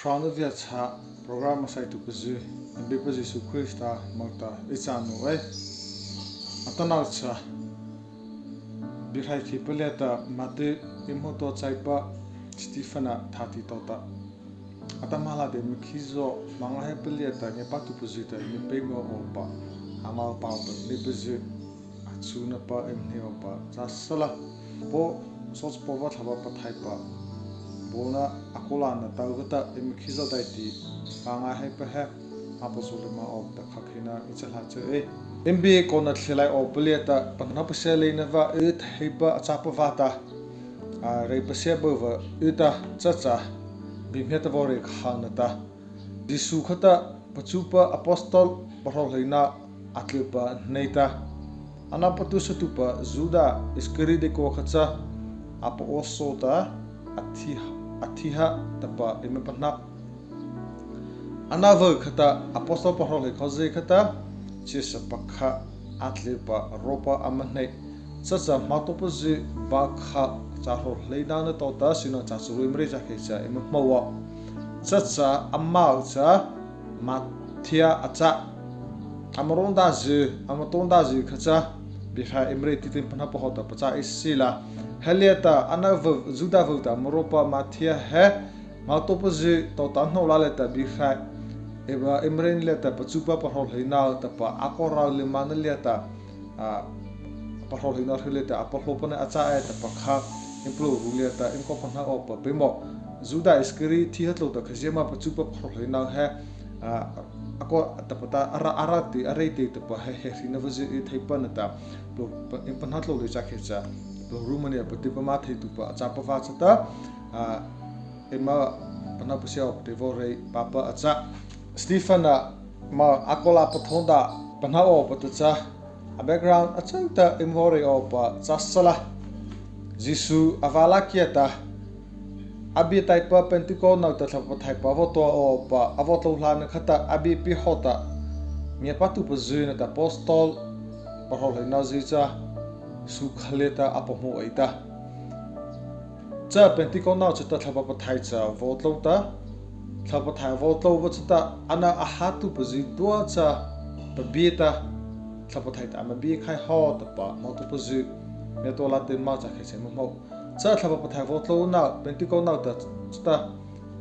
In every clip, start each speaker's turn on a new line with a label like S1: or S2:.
S1: Hrona Viachhâh program sai tu kuzu Bipa Jesu Christa Hmotaopazy ichanu ai atanalcha bihai khipaleta mate Hmotaopazy pa Stiphana Thati tota atamala de mikhizo mangahe peleta nge patu puzita ni pego opa amal pauta ni puzu achuna pa emneo pa chasala po sots pova thaba pathai pa bona akolana tawgata emkhizo daihti mangahe pa he aposolema of the khakina ichala che MB kona thlai opeleta panna pasele va ut heba achapavata re pasebova uta chacha bimheta vore khanata Jesu khata pachupa apostol barholina atlepa neita anapatu satupa Juda iskari de ko khacha apo osota athiha tapa imepana anava khata apostol barhol khoze khata chisa pakha atlepa rupa amanai chacha Hmotaopazy bakha chaw hleithei tota sino chachuru imre jakhecha emmawa chacha amma cha mathia acha amatondazi khacha biha imre titin pana pohota pacha isila haliata anav juda vota rupa mathia he Hmotaopazy tota hnolala biha eba imren leta pachupa parhol hina tapa akora limana leta parhol hina releta apolopana acha eta pakha improve leta inkopana opa bemo Juda iskari thihatlo ta khajema pachupa parhol hina he ako tapata arati arete tapa he rina vaje thaipa nata lo impanhatlo le chakhecha lo rumania patipa ma thaitupa acha pa chata ema pana pusia opte vore papa acha Stiphana ma akola pathonda panao patacha a background achanta imhore opa chasala Jesu avala kiata abi taipa pentiko na ta thapa thaipa voto opa avoto hlana khata abi pi hawhta mi patu pazuna ta apostol parhol nazicha sukhaleta apomo aita cha pentiko na cha thapa pathaicha votlota thapa thai voto wachta ana ahatu pazi tua cha babita thapa thai ta ma bi khai ho ta pa Hmotaopazy metola ten ma cha khe mo cha thapa thai voto na pentiko na ta sta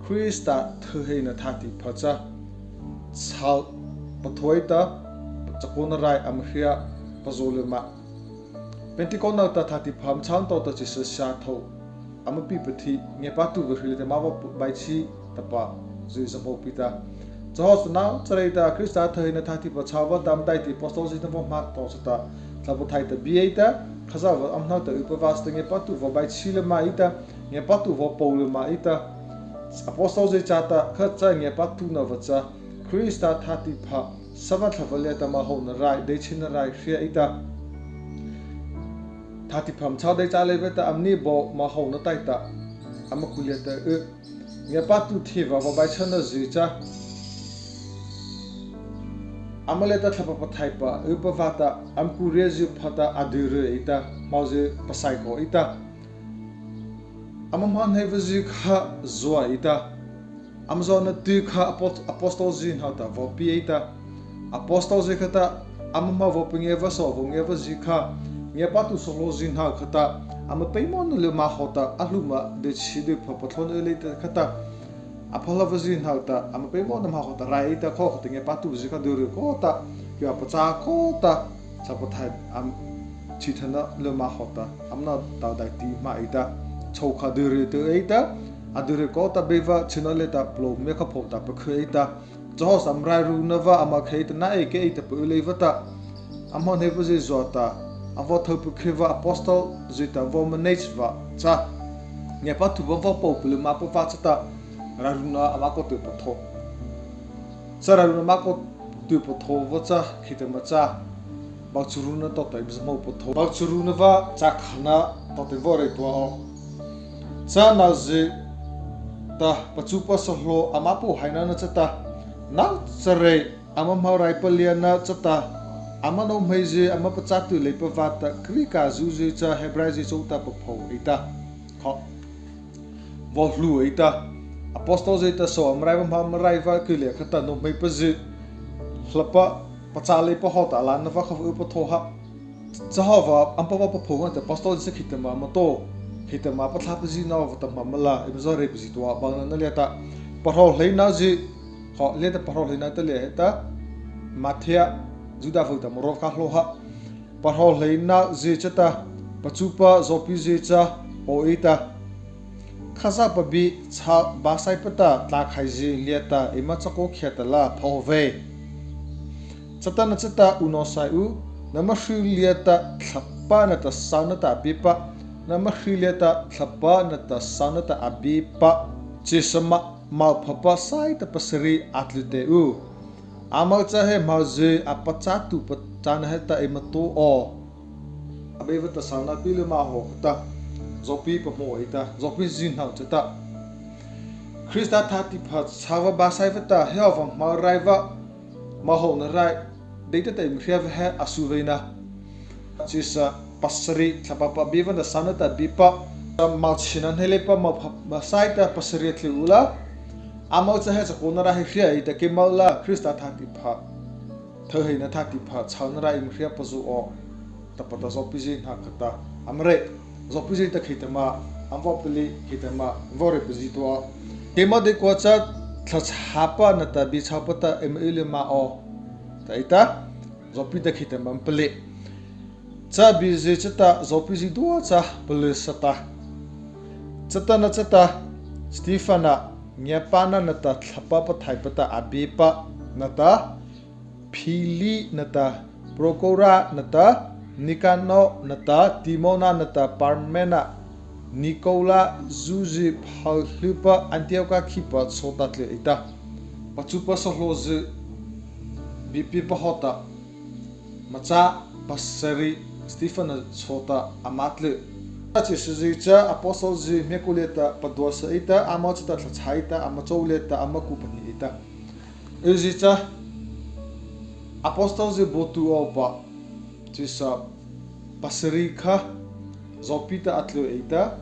S1: Christa thehei na thati phacha chaw pathoita chakona rai am hria pazolema pentiko na ta thati pham chan to ta chi sa tho am pi pathi nge patu verhile te ma bai chi tapa Jesu pita Johos now Charita Christa Thehina Thati Pachawa Dam Daihti Apostles in the Mark Tosata Tlabotaita Bieta Kazawa Amnata Upavasting a patu for by Chile Maita Nepatu for Pole Maita Apostles Chata Katsa Nepatu Navacha Christa Thati Pa Savata Valeta Mahona Rai Dechina Rai Hria Ita Thati Pam Chade Chaleveta Amnibo Mahona Taita Amakuleta Nepatu Tiva for by Chana Zicha Amaleta thapa thaipa upavata amkurezi phata adure ita mauze pasaiko ita amamhan hevazi kha zoa ita amazona tu kha apostolzi hawhta vopi ita apostolzi khata amama vopingeva so vongeva zikha ngepatu solozin ha khata amapaimon le ma hawhta aluma de chide phapathon elita khata apolavazi hawhta amapaimon ma hawhta raita kho khtinge patu zikha dure kota ya pacha kota chapathai am chithana le ma hawhta amna Daihti ma ita chaw kha dure te ita adure kota beva chinaleta plo mekha phota pakhaita johos amrai runava amakhaita na eke ita pulevata amon hevazi zota avothopu kheva apostol zita vomanechva cha ngepatu vopo pulma pavachata Raruna amako tu patho. Sararuna mako tu patho vacha khitamacha. Bauchuruna tota ibzmo patho. Bauchuruna va chakhana tota vore tuao. Sa nazi ta pachupa sahlo amapo hainana chata. Na sare amamaurai paliana chata. Amano mheje amapachatu lepavata krika zuzi cha hebraizi chota papho ita. Kho. Vohlu ita. Apostozy ta so amrai va kyle khata no mai pazi hlapa pachale pa hota la na va khav pa thoha chahava ampa pa phonga ta apostozy khitama mato khitama pa thap ji na va ta mamala ibzore bzi to ba na liata parho leina ji kho leta parho leina ta le ta mathia juda volta morov kha loha parho leina ji chata pachupa zopi ji cha oita khaza pabi cha basai pata tla khaiji liata ima chako khetala phove chatana chata unosai u namashri liata thappa na ta saunata bipa namashri liata thappa na ta saunata abipa chisama mau phapa sai ta pasri atlute u amal chahe mauze apachatu pachana heta imato o abevata sauna pilu ma hawhta zopi pa mo ita zopi zin hau chata Krista thati phat chawa basai vata hewa ma raiva ma ho na rai deita tai mkhriav he asuveina chisa pasri thapapa biva na sanata bipa ma chinan helepa ma saita pasri thliula amal chahe chakona ra hria ita kemaula Krista thati phat thahina thati phat chhauna ra imkhria pazu o tapata zopi zin ha khata amre zopi ta khitama amvopli khitama vore pizitoa kema de kwacha thachapa nata bi chapata emile ma o taita zopi ta khitama ple cha bi je chata zopi ji duwa cha ple sata chata na chata Stiphana nyapana nata thapa pa thaipata abipa nata phili nata procora nata Nikano nata Timona nata Parmena Nicola Zuzi Palhupa Antioka Kipa Sotatle ita Pachupa Sohlozi Bipi Pahota Macha Pasari Stiphana Sota Amatle Achizicha Apostolzi Mekuleta Padosa ita Amachita Tlachaita Amacholeta Amakupani ita Uzicha Apostolzi Botu Opa Chisa pasrika zopita atlu eita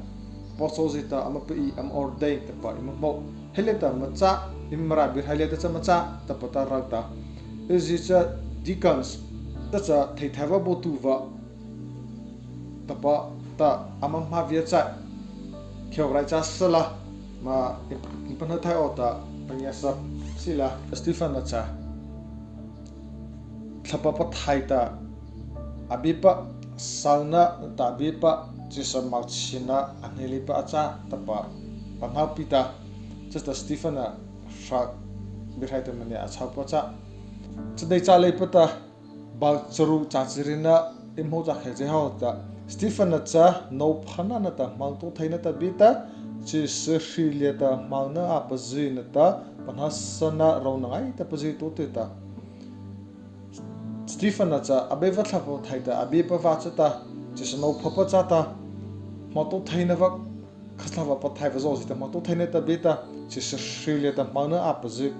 S1: posozita amapi am ordain tapa immo heleta macha imra bir heleta cha macha tapata ragta izicha deacons tacha theithava botuva tapa ta amamha viacha khewrai cha sala ma impana thai ota panyasa sila Stiphana cha thapapa thaita abipa sauna ta abipa chisa machina anhelipa acha tapa panghapita chasta Stiphana shak birhaita mane acha pacha chadai chale pata bal charu chachirina imhoja kheje hawta Stiphana cha no phana na ta malto thaina ta bita chis liata malna apazi na ta panhasana rawnangai ta pazi to ta Stiphana cha abeva thapo thaita abipa vachata chisno phapa chata moto thainava khaslava pa thaiva zosita moto thaineta beta chis liata malna apazi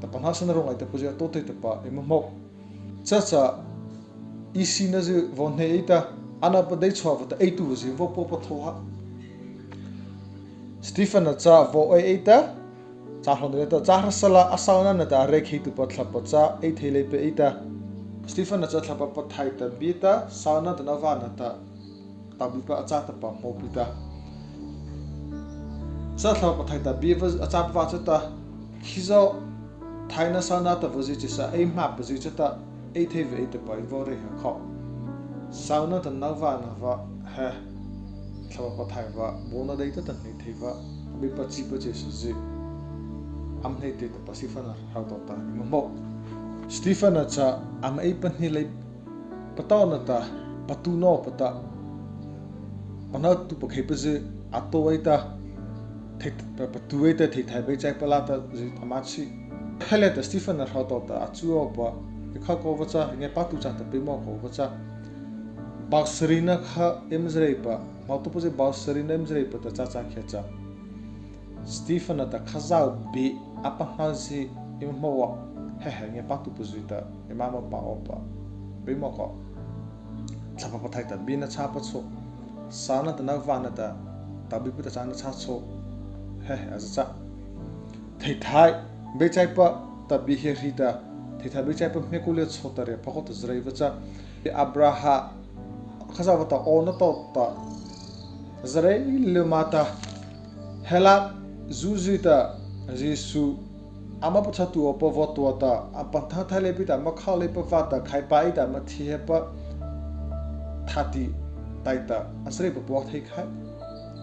S1: ta panhasana rawngai ta pazi to ta pa immo cha isina je vonheita ana padai chwa ta eitu je vo popa thoha Stiphana cha vo eita cha hloneta cha harsala asauna na ta rekhitu pathla cha eithei pe eita Stiphana cha thlapa pathaita bita sauna ta navana ta tabipa cha ta pa mopita cha thlapa pathaita biva cha pa cha ta khizo thaina sauna ta voji cha ei map voji cha ta eithei ve eita pa vore ha kho sauna ta navana va ha thlapa pathaiva bona deita ta nei theiva bipa chi pa che ji amnei te ta Stiphana hawhta ta mo Stiphana cha am ei panni lai patawna ta patuno pata pana tu pakhei paje atowaita thet patuwaita thithai be chai palata ji amachi hele ta Stiphana hawhta ta achuo pa kha ko wacha nge patu cha ta pimo ko wacha baksrina kha emzrei pa Hmotaopazy baksrina emzrei pa ta cha khecha Stiphana ta khazau bi apanghazi immowa nge patu puzuita imama pa opa bimo ko chapa pathaita bina chapa cho sana ta navana ta tabi pita chana cha cho aza cha thleithei becai pa ta bi herita thleithei becai pa mekule chotare phakot zrai bacha abraha khaza bata ona to ta zrai le mata hela zuzita jesu ama pachatu opo votu ta apantha thale pita makhale pa vata khai pai ta ma thiepa thati taita asre pa po thai khai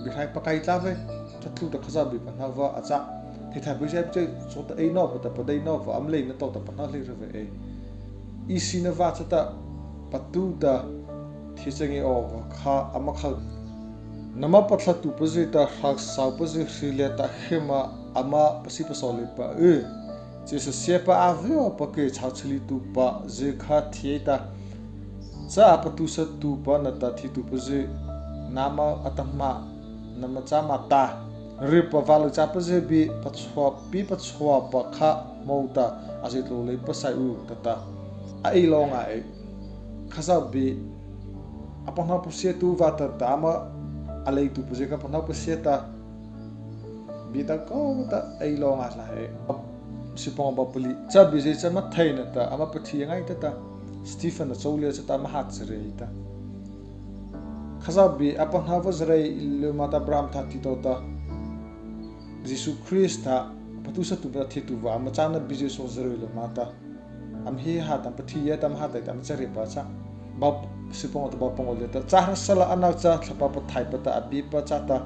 S1: bi khai pa kai ta ve tatlu ta khaza bi panava acha thleithei becai che chota ei no pa dei no va amle na to ta panha le re e isina va chata patu da thisengi o kha amakha nama patla tu pazita hak sa pazi liata khema ama pasi pasole pa jesa sepa avio pa ke chachli tu pa je kha thieta sa patu sa tu pa na ta thi tu pazi nama atama nama chama ta ripa valu cha pazi bi pachwa pa kha hmotaopazy azit lo le pasai u tata ai longa e khasa bi apana pusia tu vata tama alei tu puje ka panau pasieta bita ko ta ai longa la he sipong ba puli cha bi je cha ma thaina ta ama pathi ngai ta Stiphana chawle cha ta ma hat chre ta khaza bi apana vazrai le mata bram thati to ta Jesus Christa patusa tu ba thitu wa ma chana bi je so zrai le mata am hi ha ta pathi ya ta ma ha ta ta chare pa cha ba sipong to ba pongol ta chahra sala anak cha thapa pa thai pa ta abi pa cha ta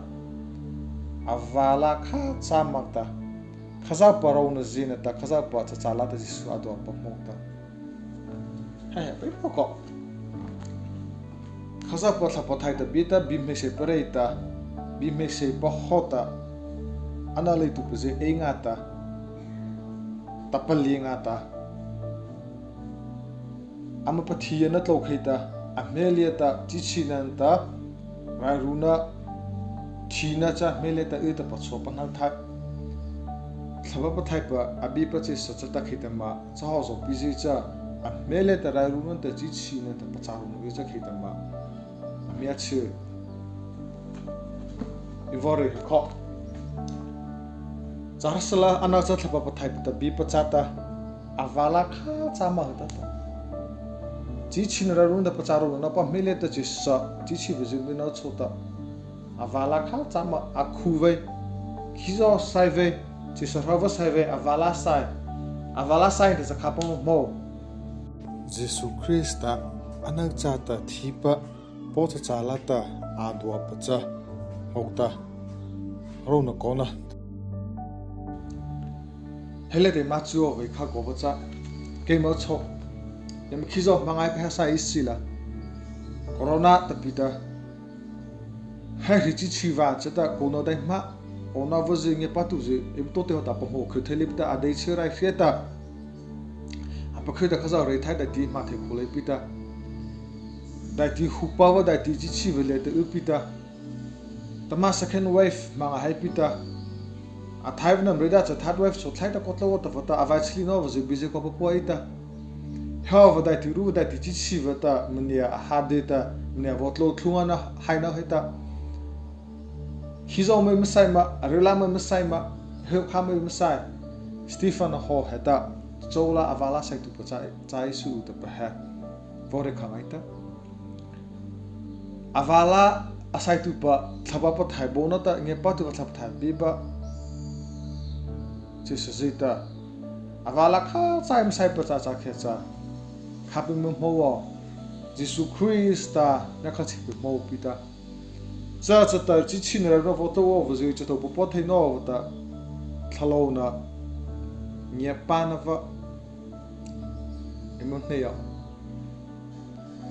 S1: avala kha chamak ta khaza parau na zina ta khaza pa cha chala ta jisu ado pa mokta ha pe ko khaza pa thapa thai ta bi ta bi me se pare ta bi me se pa hawhta ana le tu puje e nga ta tapali nga ta ama Pathian na tlo khaita liata chichinanta runa thina cha meleta eta pacho panal thak thaba pathai pa abi pa che sachata khitama chaw zo piji cha meleta runa ta chichina ta pacharu no cha khitama amia che ivore kho charsala anacha thaba pathai pa bi pachata avala kha chama ta chichinara runda pacharo na pa meleta chissa chichi bujin na chota avala kha chama akhuve khizo saive chisarava saive avala sai de zakapong mo Jesus Christa anak chata thipa pota chalata adwa pacha hawhta rona kona hele de machuo ve kha go bacha ke mo chok yam khizo mangai pa sa isila corona tapita ha richi chiwa chata kono dai ma ona vozi nge patu je im to te hota pa ho khuthelipta adei chirai fieta apa khida khaza rei thai da ti ma the khulei pita Daihti hupawa Daihti chichi vele te upita tama second wave manga hai pita a thaiv nam reda cha third wave so thaita kotlo ta fata avachli no vozi bize ko po ita However, Daihti ru Daihti chichi vata mnia hadeta mnia votlo thungana haina heta hizo me masai ma rela me masai ma he khame masai Stiphana ho heta chola avala sai tu chai su ta pa vore khamaita avala asai tu pa thaba pa thai bona ta nge pa tu thab thai bi ba chisita avala kha chai masai pa cha khecha happy mo Jesus Christa na kha chi mo pita cha ta chi chin ra no photo wo zo cha to po thai no ta Tlarau na nya pa na va hmuhnawm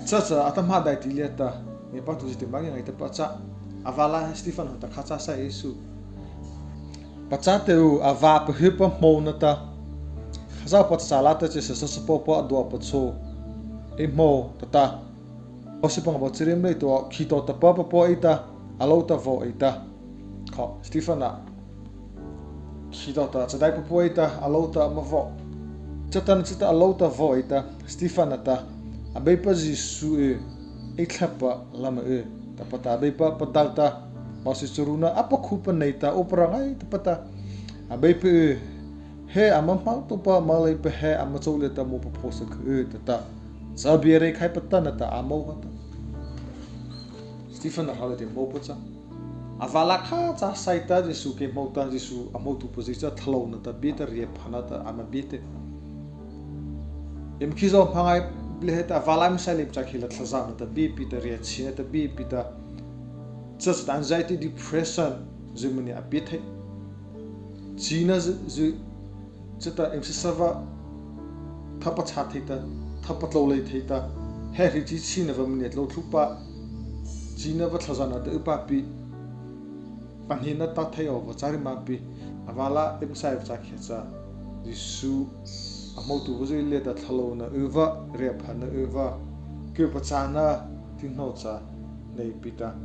S1: cha atama Daihti liata nge pa tu te bangi ngai ta pa cha avala Stiphana ta kha cha sa Yesu pa cha te u ava pa hipa mo na ta khaza pa cha la ta che sa sa po do pa cho e mo ta osipang ba chirim le to khito ta pa po ita alo ta vo ita kho Stiphana khito ta chadai po ita alo ta ma vo chatan chita alo ta vo ita Stiphana ta abai pa jisu e thlapa lama ta pata abai pa padalta pasi churuna apa khupa nei ta oprangai ta pata abai pe he amam to pa malai pe he amacho le ta mo pa phosa khu ta zabire khai patana ta amo ta Stiphana holiday mo pa avala kha cha saita jisu ke mauta jisu Hmotaopazy cha Tharau na ta bita ria phana ta ama bite emkizo phangai bleheta avala misalip cha khila thlaza na ta bi pita ria china ta bi pita just anxiety depression zumani apithe china zu chata emsi sava thapa cha thita thapa lo le thita he ri chi china va minute lo thupa china va thlazana ta upa pi panhina ta thayo va chari ma pi avala emsai cha khecha jisu Hmotaopazy le ta Tharau na uva re phana uva ke pachana thinlung cha nei pita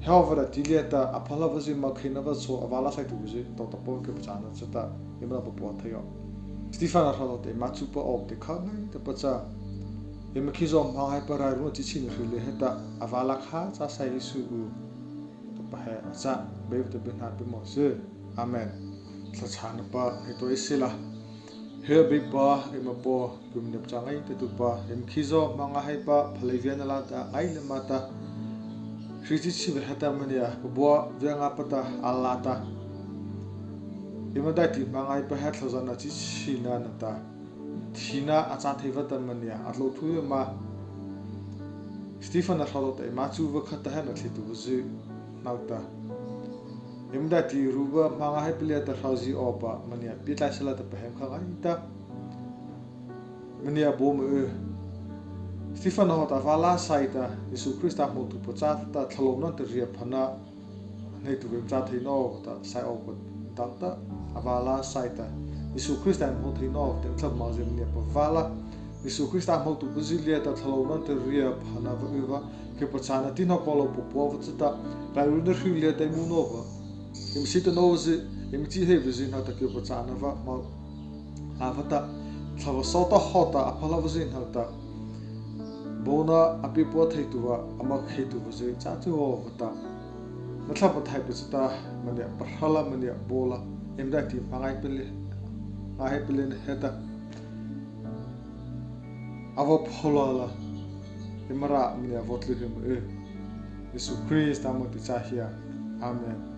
S1: hawhta liata aphalavazy makhinava so avala sai tubuzy to tapo ke pachana chata imra po thayo Stiphana halote machupa of the khanai ta pacha emkhizo ma para ru chi chin rile heta avala kha cha sai su to pa ha cha be to be na be mo se amen thlachana pa heto isila he be pa emapo kumne changai te tu pa emkhizo manga hai pa phalevian la ta ngaihlu mata Kristi sibe hata mania bua venga pata alata imadaiti mangai pa hat lozana chi china nata thina acha thevata mania atlo thu ma Stiphana halote machu va khata hana thitu buzi nauta imadaiti ruba mangai plia ta hauzi opa mania pitla sala ta pahem khangai ta mania bom Stiphana hota vala saita Yesu Christa Hmotaopazy ta Tharau na ria phana nei tu cha theino ta sai op ta avala saita Yesu Christa Hmotaopazy ta thab ma jem ne pa vala Yesu Christa Hmotaopazy le ta Tharau na ria phana va uva ke pachana tino polo popo ta raru de hria ta hmuhnawm im sita noze im chi he vizi na ta ke pachana va ma hawhta thawa sota hawhta aphalavazy na ta bona api po thaitua ama khaitu buze cha chu hawhta matla pa thai pachta mane parhala mane bola emda ti pangai pele ahe pele heta ava pholala emara mane votlu hem Yesu Christ amoti chahia amen